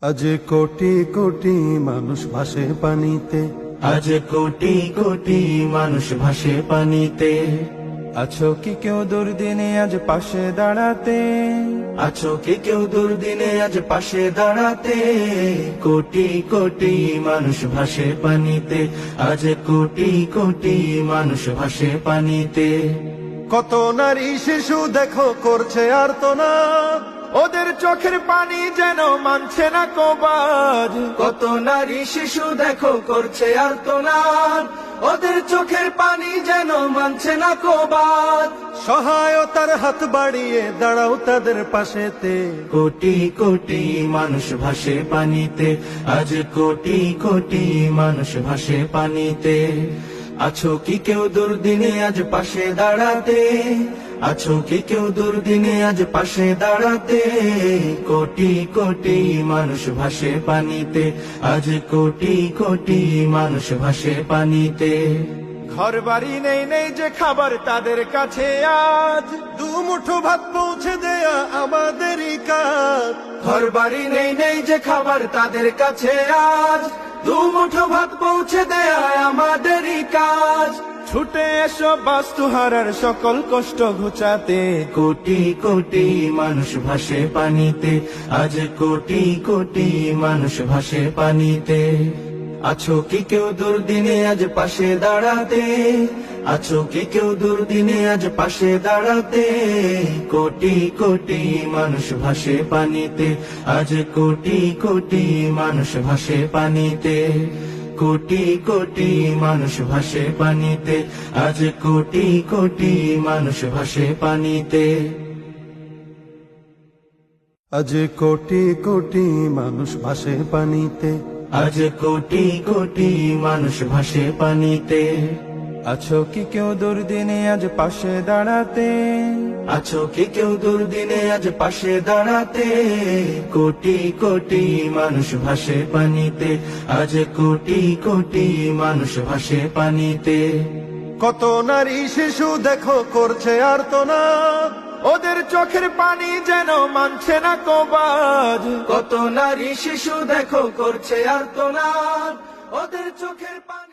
আজ কোটি কোটি মানুষ ভাসে পানিতে, আজ কোটি কোটি মানুষ ভাসে পানিতে। আছো কি কেউ দুর্দিনে আজ পাশে দাঁড়াতে? আছো কি কেউ দুর্দিনে আজ পাশে দাঁড়াতে? কোটি কোটি মানুষ ভাসে পানিতে, আজ কোটি কোটি মানুষ ভাসে পানিতে। কত নারী শিশু দেখো করছে আর্তনাদ, ওদের চোখের পানি যেন মানছে না কবাজ। কত নারী শিশু দেখো করছে আর্তনাদ, ওদের চোখের পানি যেন মানছে না কবাদ। সহায়তার হাত বাড়িয়ে দাঁড়াও তাদের পাশেতে। কোটি কোটি মানুষ ভাসে পানিতে, আজ কোটি কোটি মানুষ ভাসে পানিতে। আছো কি কেউ দুর্দিনে আজ পাশে দাঁড়াতে? আছো কি কেউ দুর্দিনে আজ পাশে দাঁড়াতে? কোটি কোটি মানুষ ভাসে পানিতে, আজ কোটি কোটি মানুষ ভাসে পানিতে। ঘর বাড়ি নেই নেই যে খাবার তাদের কাছে, আজ দুমুঠো ভাত পৌঁছে দেয়া আমাদেরই কাজ। ঘর বাড়ি নেই নেই যে খাবার তাদের কাছে, আজ দুমুঠো ভাত পৌঁছে দেয়া আমাদেরই কাজ। ছুটে এসো বাস্তুহারার সকল কষ্ট ঘুচাতে। কোটি কোটি মানুষ ভাসে পানিতে, আজ কোটি কোটি মানুষ ভাসে পানিতে। আছো কি কেউ দুর্দিনে আজ পাশে দাঁড়াতে? আছো কি কেউ দুর্দিনে আজ পাশে দাঁড়াতে? কোটি কোটি মানুষ ভাসে পানিতে, আজ কোটি কোটি মানুষ ভাসে পানিতে। কোটি কোটি মানুষ ভাসে পানিতে, আজ কোটি কোটি মানুষ ভাসে পানিতে। আজ কোটি কোটি মানুষ ভাসে পানিতে, আজ কোটি কোটি মানুষ ভাসে পানিতে। আছো কি কেউ দুর্দিনে আজ পাশে দাঁড়াতে? আছো কি কেউ দুর্দিনে আজ পাশে দাঁড়াতে? কোটি কোটি মানুষ ভাসে পানিতে, আজ কোটি কোটি মানুষ ভাসে পানিতে। কত নারী শিশু দেখো করছে আর্তনাদ, ওদের চোখের পানি যেন মানছে না কবাজ। কত নারী শিশু দেখো করছে আর্তনাদ, ওদের চোখের পানি